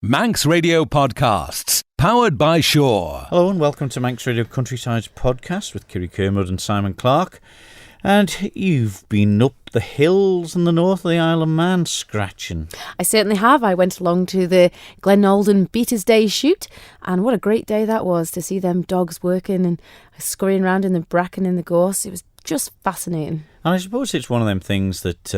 Manx Radio Podcasts, powered by Shore. Hello and welcome to Manx Radio Countryside's podcast with Kiri Kermode and Simon Clark. And you've been up the hills in the north of the Isle of Man scratching. I certainly have. I went along to the Glen Alden Beaters Day shoot, and what a great day that was to see them dogs working and scurrying around in the bracken and the gorse. It was just fascinating. And I suppose it's one of them things that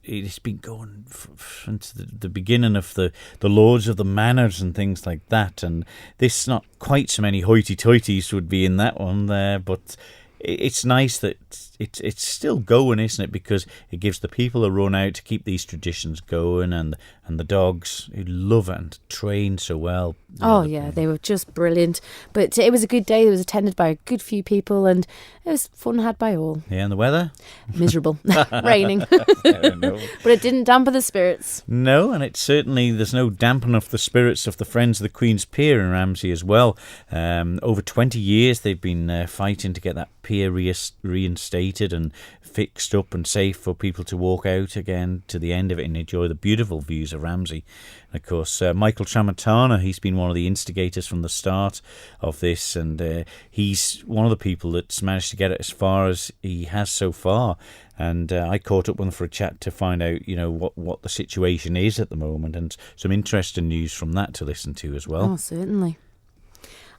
it's been going since the beginning of the Lords of the Manors and things like that. And this, not quite so many hoity-toities would be in that one there, but it's nice that it's still going, isn't it? Because it gives the people a run out to keep these traditions going, and the dogs who love it and train so well. Oh yeah, they were just brilliant. But it was a good day. It was attended by a good few people, and it was fun had by all. Yeah, and the weather? Miserable. Raining. But it didn't dampen the spirits. No, and there's no dampening of the spirits of the Friends of the Queen's Pier in Ramsey as well. Over 20 years they've been fighting to get that pier reinstated and fixed up and safe for people to walk out again to the end of it and enjoy the beautiful views of Ramsey. And of course, Michael Tramontana, he's been one of the instigators from the start of this, and he's one of the people that's managed to get it as far as he has so far. And I caught up with him for a chat to find out, what the situation is at the moment, and some interesting news from that to listen to as well. Oh, certainly.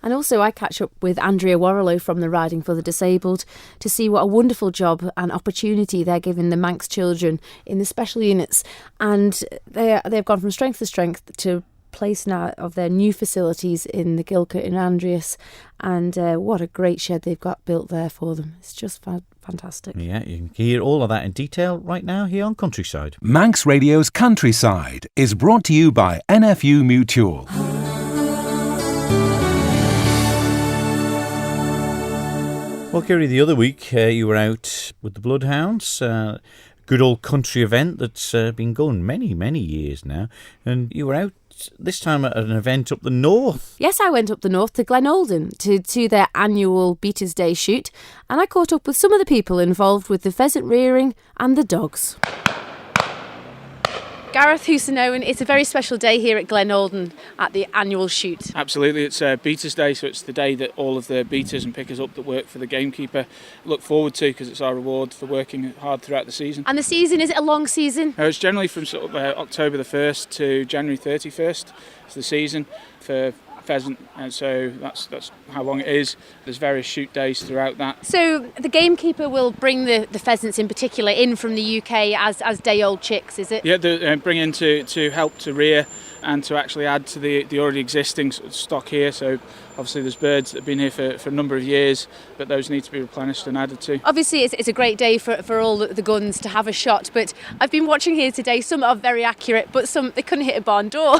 And also I catch up with Andrea Warrilow from the Riding for the Disabled to see what a wonderful job and opportunity they're giving the Manx children in the special units. And they've gone from strength to strength to place now of their new facilities in the Gilkert in Andreas. And what a great shed they've got built there for them. It's just fantastic. Yeah, you can hear all of that in detail right now here on Countryside. Manx Radio's Countryside is brought to you by NFU Mutual. Well, Kiri, the other week you were out with the Bloodhounds, good old country event that's been going many, many years now, and you were out this time at an event up the north. Yes, I went up the north to Glen Alden to their annual Beaters Day shoot, and I caught up with some of the people involved with the pheasant rearing and the dogs. Gareth Husanowen, it's a very special day here at Glen Alden at the annual shoot. Absolutely, it's Beaters Day, so it's the day that all of the beaters and pickers up that work for the gamekeeper look forward to, because it's our reward for working hard throughout the season. And the season, is it a long season? It's generally from sort of October the 1st to January 31st. It's the season for pheasant, and so that's how long it is. There's various shoot days throughout that. So the gamekeeper will bring the pheasants in particular in from the UK as day-old chicks, is it? Yeah, they bring in to help to rear and to actually add to the already existing stock here. So obviously there's birds that have been here for a number of years, but those need to be replenished and added to. Obviously it's a great day for all the guns to have a shot, but I've been watching here today, some are very accurate, but some they couldn't hit a barn door.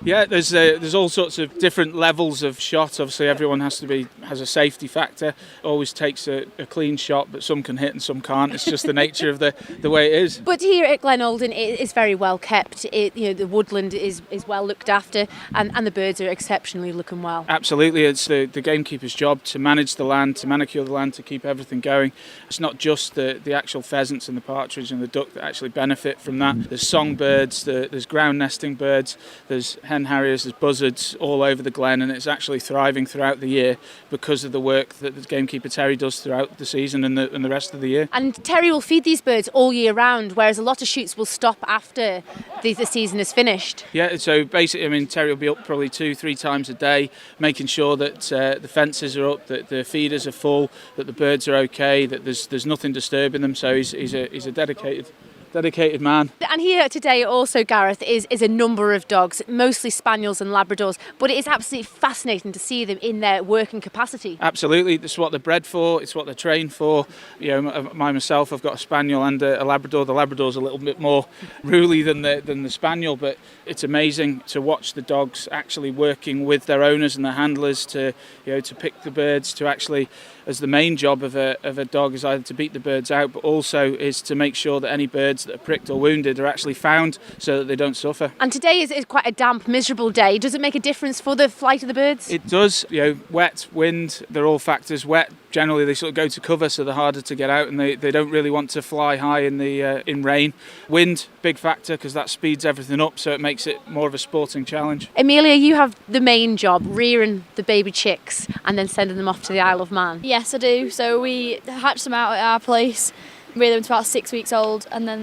Yeah, there's all sorts of different levels of shot. Obviously, everyone has a safety factor. Always takes a clean shot, but some can hit and some can't. It's just the nature of the way it is. But here at Glen Alden, it is very well kept. The woodland is well looked after, and the birds are exceptionally looking well. Absolutely, it's the gamekeeper's job to manage the land, to manicure the land, to keep everything going. It's not just the actual pheasants and the partridge and the duck that actually benefit from that. There's songbirds, there's ground nesting birds, there's hen harriers, there's buzzards all over the glen, and it's actually thriving throughout the year because of the work that the gamekeeper Terry does throughout the season and the rest of the year. And Terry will feed these birds all year round, whereas a lot of shoots will stop after the season is finished. Yeah, so basically, Terry will be up probably 2-3 times a day, making sure that the fences are up, that the feeders are full, that the birds are okay, that there's nothing disturbing them. So he's a dedicated man. And here today also, Gareth, is a number of dogs, mostly Spaniels and Labradors, but it is absolutely fascinating to see them in their working capacity. Absolutely, it's what they're bred for, it's what they're trained for. Myself, I've got a Spaniel and a Labrador. The Labrador's a little bit more ruly than the Spaniel, but it's amazing to watch the dogs actually working with their owners and their handlers to pick the birds, to actually, as the main job of a dog is either to beat the birds out, but also is to make sure that any birds birds that are pricked or wounded are actually found so that they don't suffer. And today is quite a damp, miserable day. Does it make a difference for the flight of the birds? It does. Wet, wind, they're all factors. Wet, generally they sort of go to cover, so they're harder to get out, and they don't really want to fly high in rain. Wind, big factor, because that speeds everything up, so it makes it more of a sporting challenge. Amelia, you have the main job, rearing the baby chicks and then sending them off to the Isle of Man. Yes, I do. So we hatch them out at our place, rear them to about 6 weeks old, and then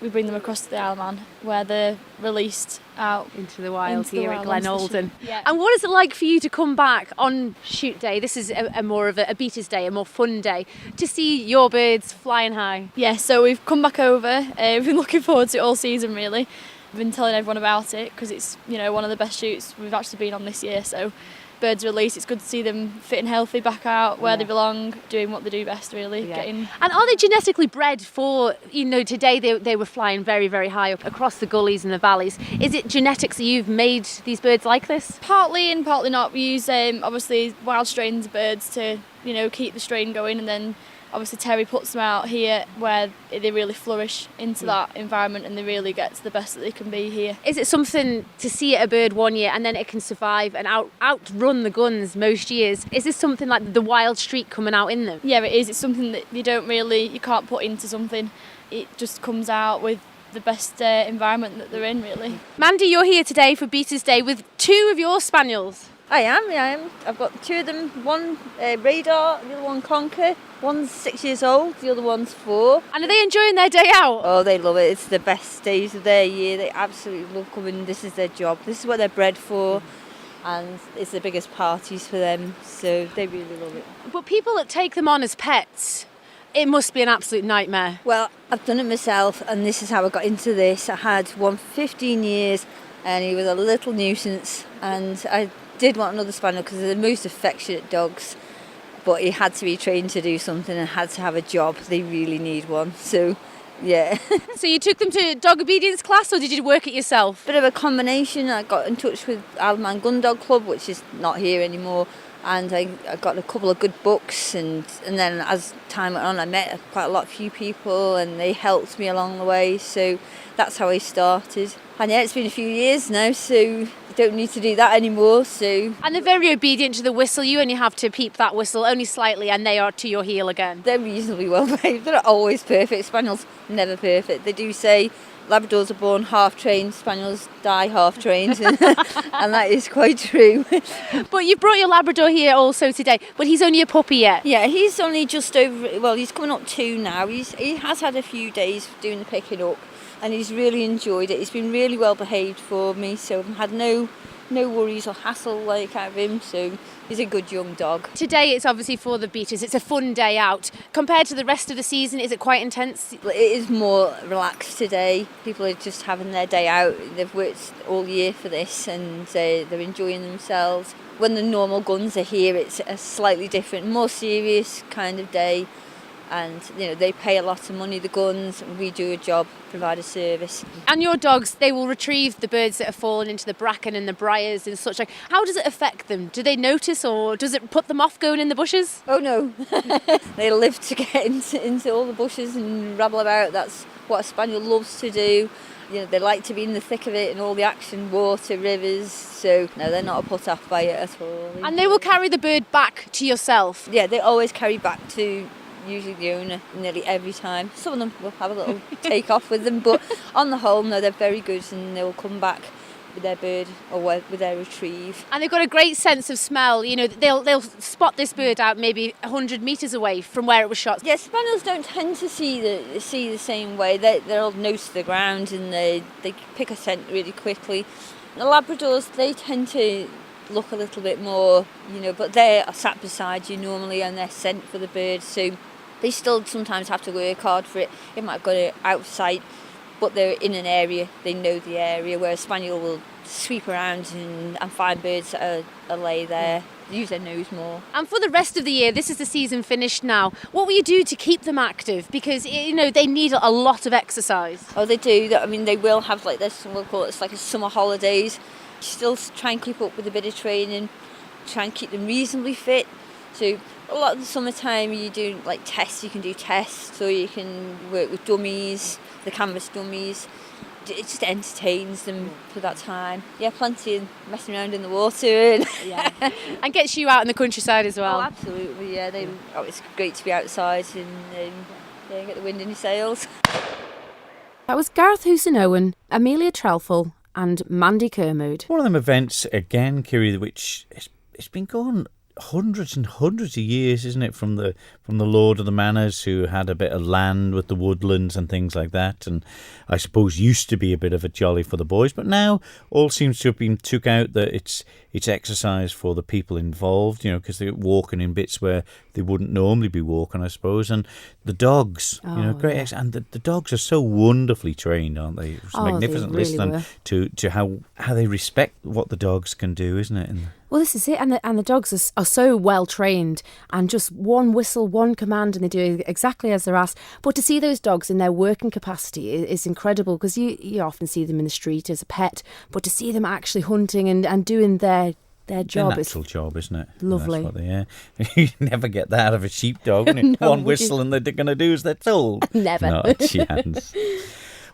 we bring them across to the Isle of Man, where they're released out into the wild into the here wild at Glen onto the Alden. Yeah. And what is it like for you to come back on shoot day? This is a more of a beaters day, a more fun day, to see your birds flying high. Yeah, so we've come back over. We've been looking forward to it all season, really. I've been telling everyone about it because it's one of the best shoots we've actually been on this year. So birds released, it's good to see them fit and healthy back out where they belong, doing what they do best, really. And are they genetically bred for, today they were flying very, very high up across the gullies and the valleys. Is it genetics that you've made these birds like this? Partly and partly not. We use obviously wild strains of birds to keep the strain going, and then obviously Terry puts them out here where they really flourish into that environment and they really get to the best that they can be here. Is it something to see a bird one year and then it can survive and outrun the guns most years? Is this something like the wild streak coming out in them? Yeah, it is. It's something that you can't put into something. It just comes out with the best environment that they're in, really. Mandy, you're here today for Beaters Day with 2 of your spaniels. I am. I've got 2 of them. One Radar, the other one Conquer. One's 6 years old, the other one's 4. And are they enjoying their day out? Oh, they love it. It's the best days of their year. They absolutely love coming. This is their job. This is what they're bred for. And it's the biggest parties for them. So they really love it. But people that take them on as pets, it must be an absolute nightmare. Well, I've done it myself, and this is how I got into this. I had one for 15 years, and he was a little nuisance. And I did want another spaniel because they're the most affectionate dogs, but he had to be trained to do something and had to have a job. They really need one, so yeah. So you took them to dog obedience class, or did you work it yourself? Bit of a combination. I got in touch with Isle of Man Gun Dog Club, which is not here anymore, and I got a couple of good books, and then as time went on I met quite a few people and they helped me along the way, so that's how I started. And yeah, it's been a few years now, so you don't need to do that anymore. So. And they're very obedient to the whistle. You only have to peep that whistle only slightly and they are to your heel again. They're reasonably well behaved. They're not always perfect. Spaniels never perfect. They do say Labradors are born half-trained, Spaniels die half-trained, and that is quite true. But you've brought your Labrador here also today, but he's only a puppy yet. Yeah, he's only just over, well, he's coming up 2 now. He has had a few days doing the picking up, and he's really enjoyed it. He's been really well behaved for me, so I've had no worries or hassle out of him, so he's a good young dog. Today it's obviously for the beaters, it's a fun day out. Compared to the rest of the season, is it quite intense? It is more relaxed today. People are just having their day out. They've worked all year for this and they're enjoying themselves. When the normal guns are here, it's a slightly different, more serious kind of day. And they pay a lot of money, the guns, and we do a job, provide a service. And your dogs, they will retrieve the birds that have fallen into the bracken and the briars and such. Like, how does it affect them? Do they notice, or does it put them off going in the bushes? Oh no, they live to get into all the bushes and rabble about. That's what a spaniel loves to do. They like to be in the thick of it and all the action, water, rivers. So no, they're not put off by it at all. And they will carry the bird back to yourself? Yeah, they always carry back to usually the owner nearly every time. Some of them will have a little take off with them, but on the whole, no, they're very good and they will come back with their bird or with their retrieve. And they've got a great sense of smell. They'll spot this bird out maybe 100 metres away from where it was shot. Yeah, spaniels don't tend to see the same way. They're nose to the ground and they pick a scent really quickly. The Labradors, they tend to look a little bit more, but they are sat beside you normally and they're scent for the bird, so they still sometimes have to work hard for it. It might go out of sight, but they're in an area, they know the area, where a spaniel will sweep around and find birds that are lay there, use their nose more. And for the rest of the year, this is the season finished now, what will you do to keep them active? Because, they need a lot of exercise. Oh, they do. I mean, they will have like this, we'll call it like a summer holidays. Still try and keep up with a bit of training, try and keep them reasonably fit. So A lot of the summertime you do like tests, you can do tests, so you can work with dummies, the canvas dummies. It just entertains them for that time. Yeah, plenty of messing around in the water. And gets you out in the countryside as well. Oh, absolutely, yeah. It's great to be outside and get the wind in your sails. That was Gareth Hooson-Owen, Amelia Trelfall and Mandy Kermode. One of them events, again, Kiri, which it's been going hundreds and hundreds of years, isn't it, from the Lord of the Manors, who had a bit of land with the woodlands and things like that, and I suppose used to be a bit of a jolly for the boys, but now all seems to have been took out that it's exercise for the people involved, because they're walking in bits where they wouldn't normally be walking, I suppose, and the dogs, great, and the dogs are so wonderfully trained, aren't they? It's magnificent they really listening to how they respect what the dogs can do, isn't it? Well, this is it, and the dogs are so well trained, and just one whistle, one command, and they do exactly as they're asked. But to see those dogs in their working capacity is incredible, because you often see them in the street as a pet, but to see them actually hunting and doing their job, it's a natural job, isn't it? Lovely. That's what they are. You never get that out of a sheepdog. No, one whistle and they're going to do as they're told. Never. Not a chance.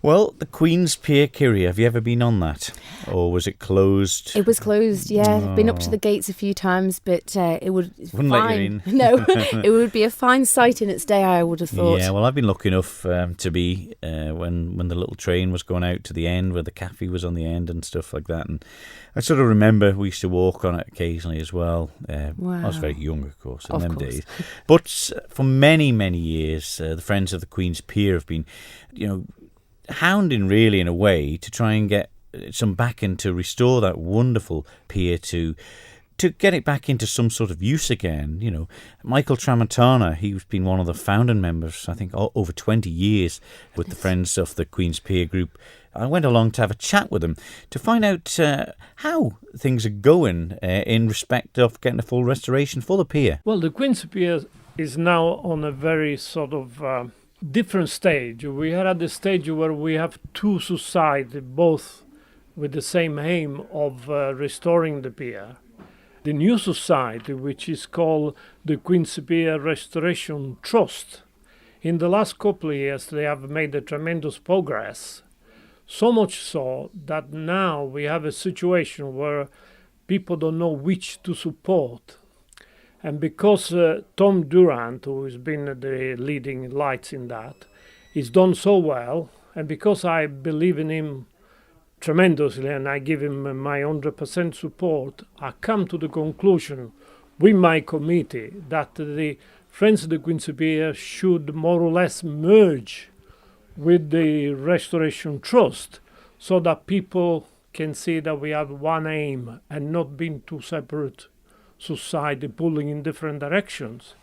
Well, the Queen's Pier, Kiri, have you ever been on that? Or was it closed? It was closed, yeah. I've been up to the gates a few times, but it wouldn't let you in. No, it would be a fine sight in its day, I would have thought. Yeah, well, I've been lucky enough to be when the little train was going out to the end, where the cafe was on the end and stuff like that. And I sort of remember we used to walk on it occasionally as well. Wow. I was very young, of course, in of them course. days. But for many, many years, the Friends of the Queen's Pier have been, hounding really in a way to try and get some backing to restore that wonderful pier to get it back into some sort of use again. Michael Tramontana, he's been one of the founding members, I think, over 20 years with the Friends of the Queen's Pier group. I went along to have a chat with him to find out how things are going in respect of getting a full restoration for the pier. Well, the Queen's Pier is now on a very sort of different stage. We are at the stage where we have two societies, both with the same aim of restoring the pier. The new society, which is called the Queen's Pier Restoration Trust, in the last couple of years they have made a tremendous progress. So much so that now we have a situation where people don't know which to support. And because Tom Durant, who has been the leading lights in that, is done so well, and because I believe in him tremendously and I give him my 100% support, I come to the conclusion with my committee that the Friends of the Queen's Pier should more or less merge with the Restoration Trust so that people can see that we have one aim and not being two separate society pulling in different directions.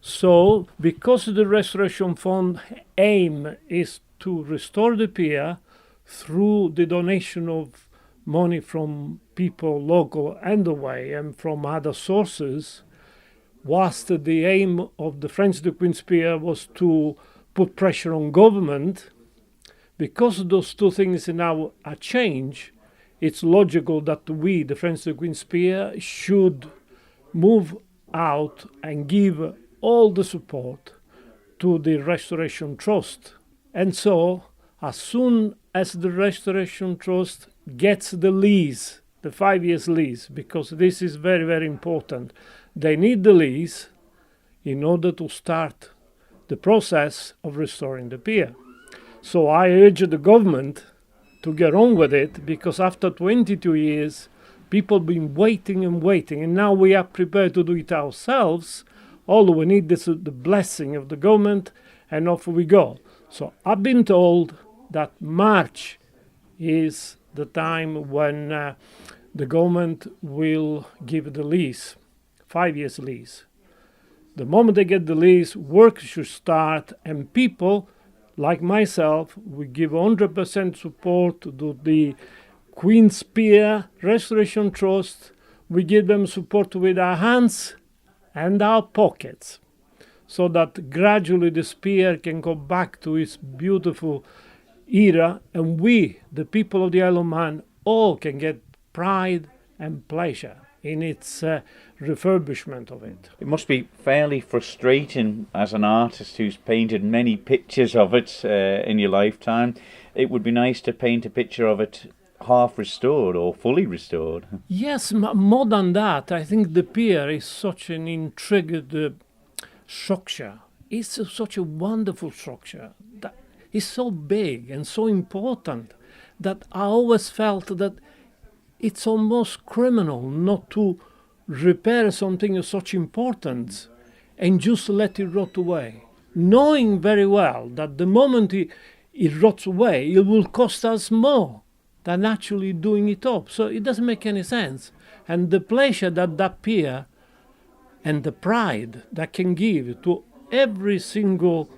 So, because the Restoration Fund aim is to restore the pier through the donation of money from people local and away and from other sources, whilst the aim of the Friends of the Queen's Pier was to put pressure on government, because those two things now are changed, it's logical that we, the Friends of the Queen's Pier, should move out and give all the support to the Restoration Trust. And so, as soon as the Restoration Trust gets the lease, the 5 years lease, because this is very, very important, they need the lease in order to start the process of restoring the pier. So I urge the government to get on with it, because after 22 years, people have been waiting and waiting, and now we are prepared to do it ourselves. All we need is the blessing of the government, and off we go. So I've been told that March is the time when the government will give the lease, 5 years lease. The moment they get the lease, work should start, and people like myself, we give 100% support to the Queen's Pier Restoration Trust. We give them support with our hands and our pockets, so that gradually the pier can go back to its beautiful era, and we, the people of the Isle of Man, all can get pride and pleasure in its refurbishment of it. It must be fairly frustrating as an artist who's painted many pictures of it in your lifetime. It would be nice to paint a picture of it half restored or fully restored. Yes, more than that, I think the pier is such an intrigued structure. It's such a wonderful structure that is so big and so important that I always felt that it's almost criminal not to repair something of such importance and just let it rot away, knowing very well that the moment it rots away, it will cost us more than actually doing it up. So it doesn't make any sense. And the pleasure that pier and the pride that can give to every single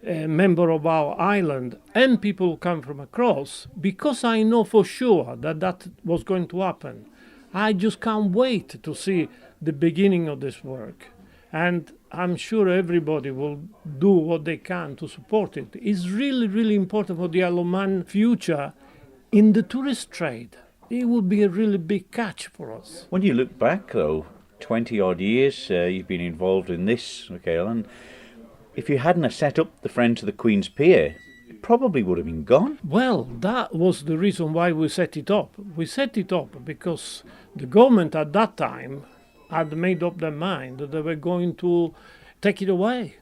member of our island and people who come from across, because I know for sure that was going to happen. I just can't wait to see the beginning of this work. And I'm sure everybody will do what they can to support it. It's really, really important for the Isle of Man future in the tourist trade. It will be a really big catch for us. When you look back, though, 20 odd years you've been involved in this, Michael, and if you hadn't have set up the Friends of the Queen's Pier, it probably would have been gone. Well, that was the reason why we set it up. We set it up because the government at that time had made up their mind that they were going to take it away.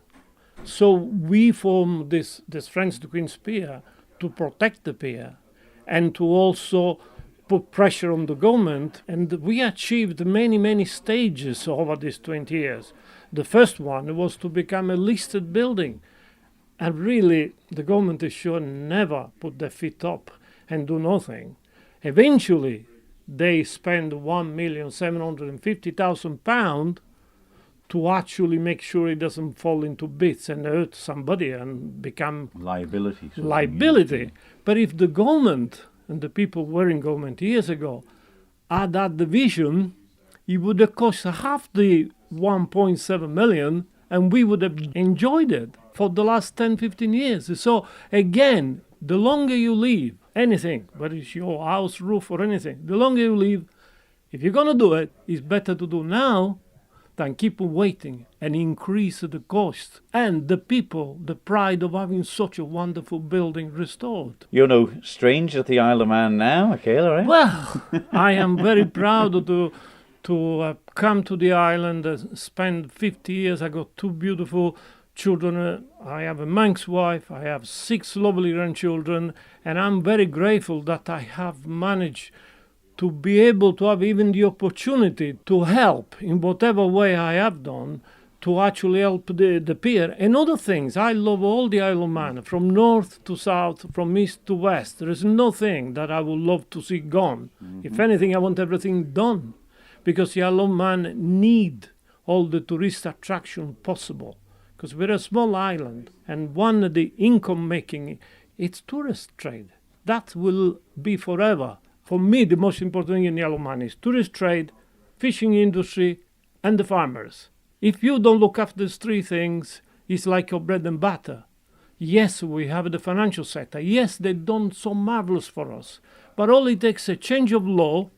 So we formed this Friends of the Queen's Pier to protect the pier and to also put pressure on the government. And we achieved many, many stages over these 20 years. The first one was to become a listed building. And really, the government is sure never put their feet up and do nothing. Eventually, they spend £1,750,000 to actually make sure it doesn't fall into bits and hurt somebody and become liability. But if the government and the people were in government years ago had that vision, it would have cost half the 1.7 million and we would have enjoyed it for the last 10, 15 years. So again, the longer you leave anything, whether it's your house, roof or anything, the longer you leave, if you're going to do it, it's better to do now than keep waiting and increase the cost and the people, the pride of having such a wonderful building restored. You're no stranger to the Isle of Man now, Michael, right? Well, I am very proud to come to the island and spend 50 years. I got 2 beautiful children. I have a Manx wife. I have 6 lovely grandchildren. And I'm very grateful that I have managed to be able to have even the opportunity to help in whatever way I have done to actually help the pier and other things. I love all the Isle of Man, from north to south, from east to west. There is nothing that I would love to see gone. Mm-hmm. If anything, I want everything done, because the Isle of Man need all the tourist attraction possible, because we're a small island, and one of the income making, it's tourist trade. That will be forever. For me, the most important thing in the Isle of Man is tourist trade, fishing industry, and the farmers. If you don't look after these 3 things, it's like your bread and butter. Yes, we have the financial sector. Yes, they've done so marvelous for us. But all it takes a change of law,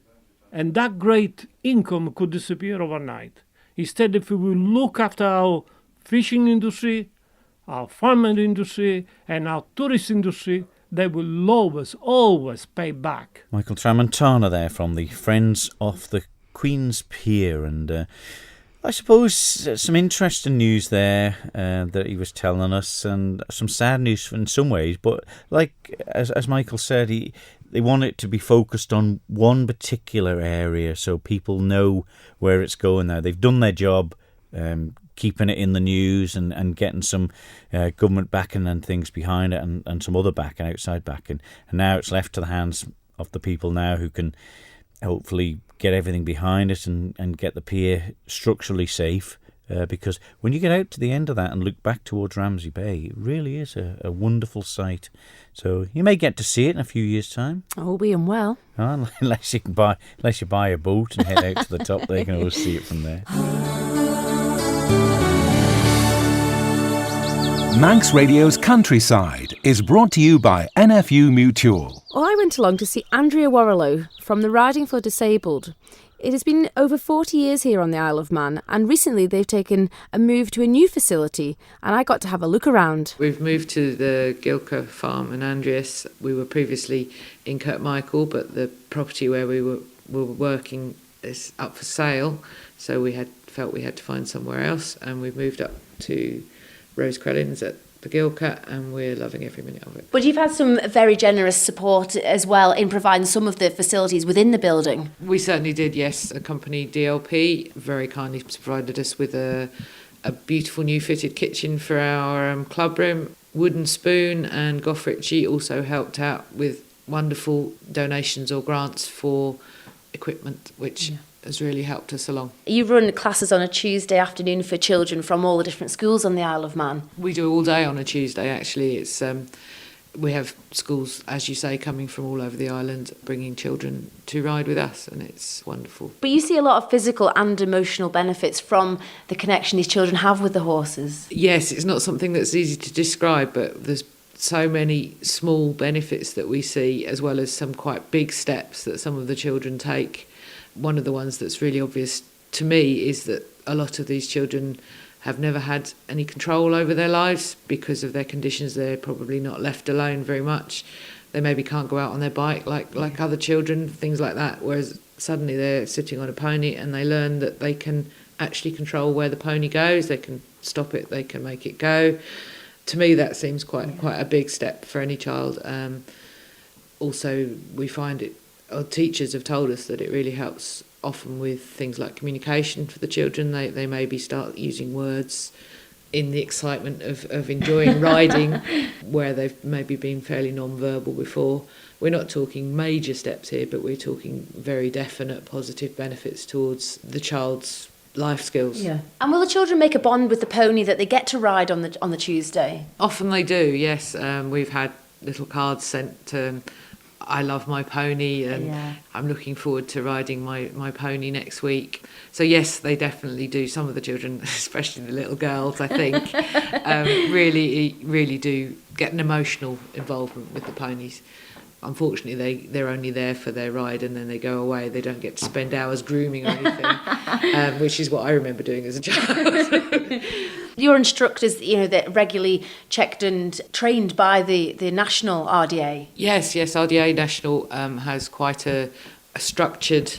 and that great income could disappear overnight. Instead, if we will look after our fishing industry, our farming industry, and our tourist industry, they will always pay back. Michael Tramontana there from the Friends of the Queen's Pier, and I suppose some interesting news there that he was telling us, and some sad news in some ways, but like as Michael said, they want it to be focused on one particular area so people know where it's going now. They've done their job, keeping it in the news and getting some government backing and things behind it, and some other backing, outside backing. And now it's left to the hands of the people now who can hopefully get everything behind it and get the pier structurally safe. Because when you get out to the end of that and look back towards Ramsey Bay, it really is a wonderful sight. So you may get to see it in a few years' time. All being well. Unless you buy a boat and head out to the top, they can always see it from there. Manx Radio's Countryside is brought to you by NFU Mutual. Well, I went along to see Andrea Warrilow from the Riding for Disabled. It has been over 40 years here on the Isle of Man, and recently they've taken a move to a new facility, and I got to have a look around. We've moved to the Gilka farm in Andreas. We were previously in Kirkmichael, but the property where we were working is up for sale, so we felt we had to find somewhere else, and we've moved up to Rose Crellins at the Gilka, and we're loving every minute of it. But you've had some very generous support as well in providing some of the facilities within the building. We certainly did, yes. A company, DLP, very kindly provided us with a beautiful new fitted kitchen for our club room. Wooden Spoon and Gough Ritchie also helped out with wonderful donations or grants for equipment, which has really helped us along. You run classes on a Tuesday afternoon for children from all the different schools on the Isle of Man. We do all day on a Tuesday, actually. It's we have schools, as you say, coming from all over the island, bringing children to ride with us, and it's wonderful. But you see a lot of physical and emotional benefits from the connection these children have with the horses. Yes, it's not something that's easy to describe, but there's so many small benefits that we see, as well as some quite big steps that some of the children take. One of the ones that's really obvious to me is that a lot of these children have never had any control over their lives because of their conditions. They're probably not left alone very much. They maybe can't go out on their bike like other children, things like that, whereas suddenly they're sitting on a pony and they learn that they can actually control where the pony goes. They can stop it, they can make it go. To me, that seems quite a big step for any child. Also, we find it, our teachers have told us that it really helps often with things like communication for the children. They maybe start using words in the excitement of enjoying riding where they've maybe been fairly non-verbal before. We're not talking major steps here, but we're talking very definite positive benefits towards the child's life skills. Yeah. And will the children make a bond with the pony that they get to ride on the Tuesday? Often they do, yes. We've had little cards sent I love my pony, and I'm looking forward to riding my pony next week. So yes, they definitely do. Some of the children, especially the little girls, I think, really do get an emotional involvement with the ponies. Unfortunately, they're only there for their ride and then they go away. They don't get to spend hours grooming or anything, which is what I remember doing as a child. Your instructors, they're regularly checked and trained by the national RDA. Yes, RDA National has quite a structured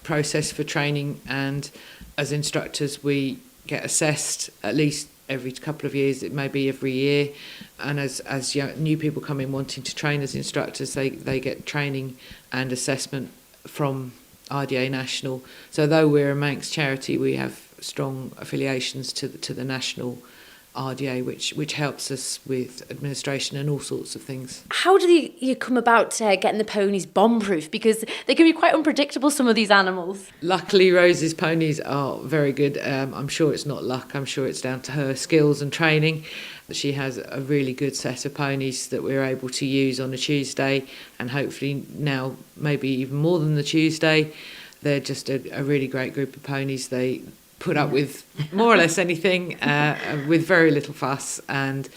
process for training, and as instructors we get assessed at least every couple of years, it may be every year, and as new people come in wanting to train as instructors, they get training and assessment from RDA National. So though we're a Manx charity, we have strong affiliations to the national RDA, which helps us with administration and all sorts of things. How do you come about getting the ponies bomb-proof? Because they can be quite unpredictable, some of these animals. Luckily, Rose's ponies are very good. I'm sure it's not luck. I'm sure it's down to her skills and training. She has a really good set of ponies that we're able to use on a Tuesday, and hopefully now maybe even more than the Tuesday. They're just a really great group of ponies. They put up with more or less anything with very little fuss, and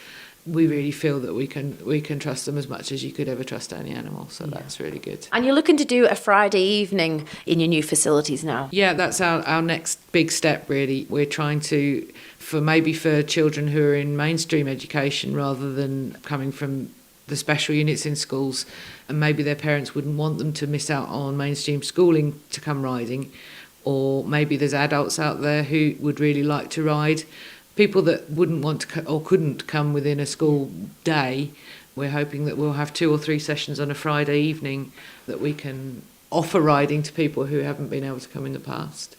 we really feel that we can trust them as much as you could ever trust any animal, so that's really good. And you're looking to do a Friday evening in your new facilities now? Yeah, that's our next big step, really. We're trying to, for children who are in mainstream education rather than coming from the special units in schools, and maybe their parents wouldn't want them to miss out on mainstream schooling to come riding, or maybe there's adults out there who would really like to ride. People that wouldn't want to or couldn't come within a school day, we're hoping that we'll have 2 or 3 sessions on a Friday evening that we can offer riding to people who haven't been able to come in the past.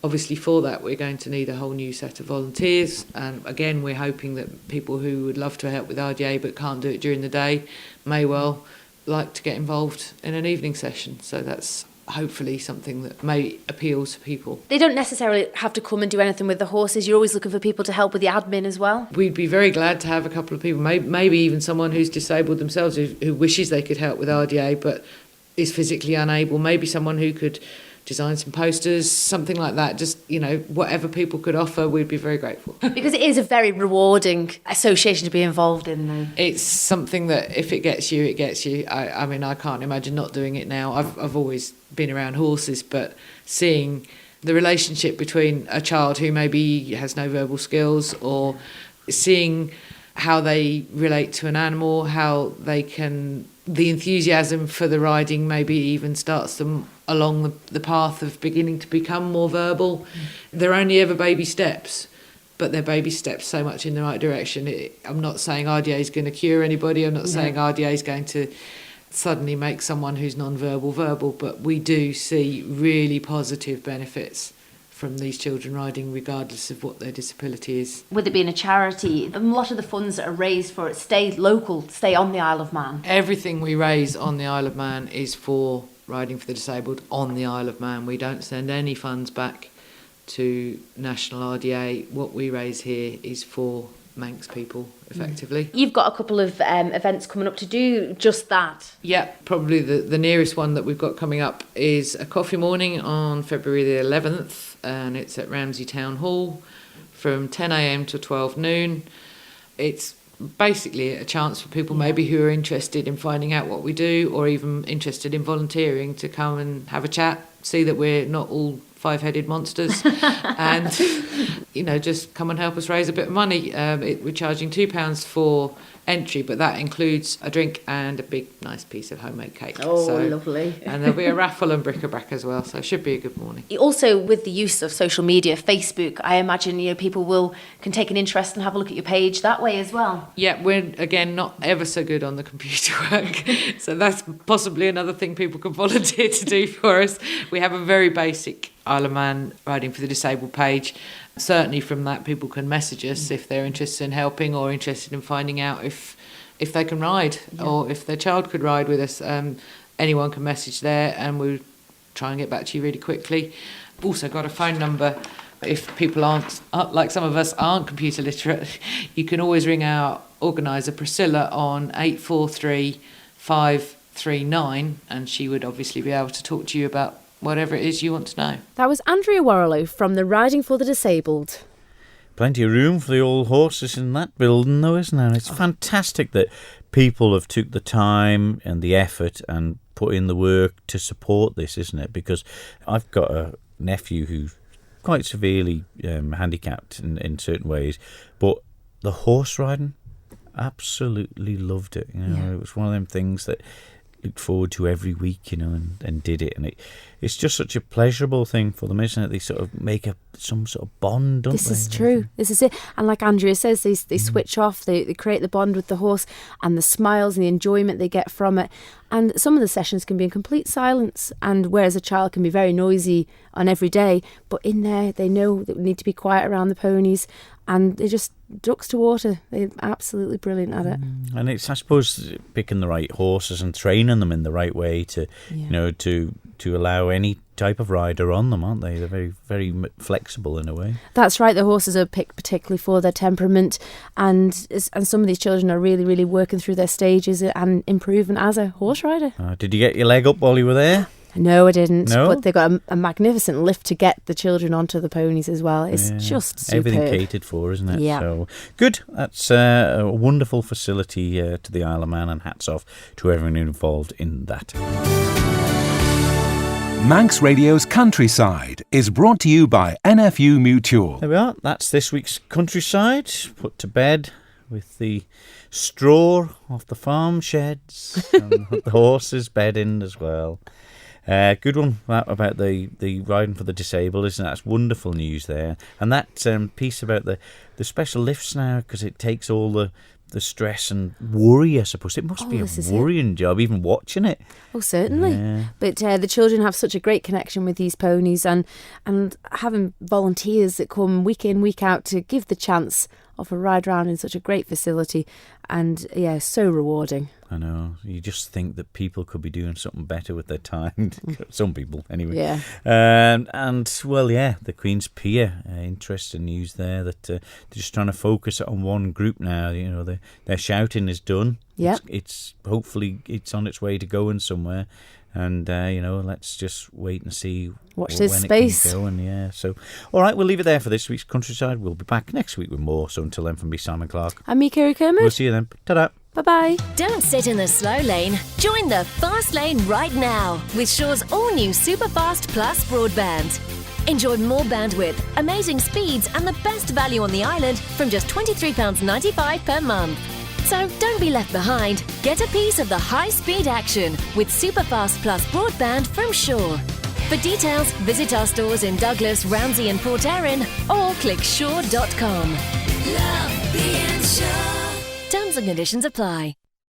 Obviously for that we're going to need a whole new set of volunteers, and again we're hoping that people who would love to help with RDA but can't do it during the day may well like to get involved in an evening session. So that's hopefully something that may appeal to people. They don't necessarily have to come and do anything with the horses. You're always looking for people to help with the admin as well. We'd be very glad to have a couple of people, maybe even someone who's disabled themselves who wishes they could help with RDA but is physically unable. Maybe someone who could design some posters, something like that. Just, whatever people could offer, we'd be very grateful. Because it is a very rewarding association to be involved in, though. It's something that if it gets you, it gets you. I mean, I can't imagine not doing it now. I've always been around horses, but seeing the relationship between a child who maybe has no verbal skills, or seeing how they relate to an animal, how the enthusiasm for the riding maybe even starts them along the path of beginning to become more verbal. They're only ever baby steps, but they're baby steps so much in the right direction. I'm not saying RDA is going to cure anybody. I'm not saying RDA is going to suddenly make someone who's non-verbal verbal, but we do see really positive benefits from these children riding, regardless of what their disability is. With it being a charity, a lot of the funds that are raised for it stay local, stay on the Isle of Man. Everything we raise on the Isle of Man is for Riding for the Disabled on the Isle of Man. We don't send any funds back to National RDA. What we raise here is for Manx people, effectively. You've got a couple of events coming up to do just that. Yeah, probably the nearest one that we've got coming up is a coffee morning on February the 11th, and it's at Ramsey Town Hall from 10 a.m. to 12 noon. It's basically a chance for people maybe who are interested in finding out what we do, or even interested in volunteering, to come and have a chat, see that we're not all five-headed monsters, and just come and help us raise a bit of money. We're charging £2 for entry, but that includes a drink and a big nice piece of homemade cake. Lovely. And there'll be a raffle and bric-a-brac as well, so it should be a good morning. Also, with the use of social media, Facebook, I imagine people can take an interest and have a look at your page that way as well. Yeah, we're again not ever so good on the computer work, so that's possibly another thing people can volunteer to do for us. We have a very basic Isle of Man Riding for the Disabled page. Certainly from that, people can message us if they're interested in helping, or interested in finding out if they can ride, or if their child could ride with us. Anyone can message there, and we'll try and get back to you really quickly. We've also got a phone number. If people aren't, like some of us, aren't computer literate, you can always ring our organiser Priscilla on 843 539, and she would obviously be able to talk to you about whatever it is you want to know. That was Andrea Warrilow from the Riding for the Disabled. Plenty of room for the old horses in that building, though, isn't there? It's fantastic that people have took the time and the effort and put in the work to support this, isn't it? Because I've got a nephew who's quite severely handicapped in certain ways, but the horse riding, absolutely loved it. It was one of them things that looked forward to every week, and did it, and it's just such a pleasurable thing for them, isn't it? They sort of make some sort of bond, don't they? This is true. This is it. And like Andrea says, they switch off, they create the bond with the horse, and the smiles and the enjoyment they get from it. And some of the sessions can be in complete silence, and whereas a child can be very noisy on every day, but in there they know that we need to be quiet around the ponies, and they just ducks to water. They're absolutely brilliant at it. And it's, I suppose, picking the right horses and training them in the right way to to allow any type of rider on them, aren't they? They're very, very flexible in a way. That's right. The horses are picked particularly for their temperament, and some of these children are really, really working through their stages and improving as a horse rider. Did you get your leg up while you were there? No, I didn't. No? But they've got a magnificent lift to get the children onto the ponies as well. It's just superb. Everything catered for, isn't it? Yeah. So good. That's a wonderful facility to the Isle of Man, and hats off to everyone involved in that. Manx Radio's Countryside is brought to you by NFU Mutual. There we are. That's this week's Countryside, put to bed with the straw off the farm sheds and the horses bedding as well. Good one about the riding for the disabled, isn't it? That's wonderful news there. And that piece about the special lifts now, because it takes all the stress and worry, I suppose. It must be a worrying job, even watching it. Oh, certainly. Yeah. But the children have such a great connection with these ponies, and having volunteers that come week in, week out to give the chance of a ride round in such a great facility, and so rewarding. I know. You just think that people could be doing something better with their time. Some people, anyway. Yeah. The Queen's Pier. Interesting news there that they're just trying to focus it on one group now. You know, their shouting is done. Yeah. It's hopefully it's on its way to going somewhere. And, let's just wait and see Watch when this it space. can go. And, so, all right, we'll leave it there for this week's Countryside. We'll be back next week with more. So until then, from me, Simon Clark. I'm Mika Kermode. We'll see you then. Ta-da. Bye-bye. Don't sit in the slow lane. Join the fast lane right now with Shaw's all-new Superfast Plus broadband. Enjoy more bandwidth, amazing speeds and the best value on the island from just £23.95 per month. So don't be left behind. Get a piece of the high-speed action with Superfast Plus broadband from Shaw. For details, visit our stores in Douglas, Ramsey and Port Erin or click shaw.com. Love being Shaw. Terms and conditions apply.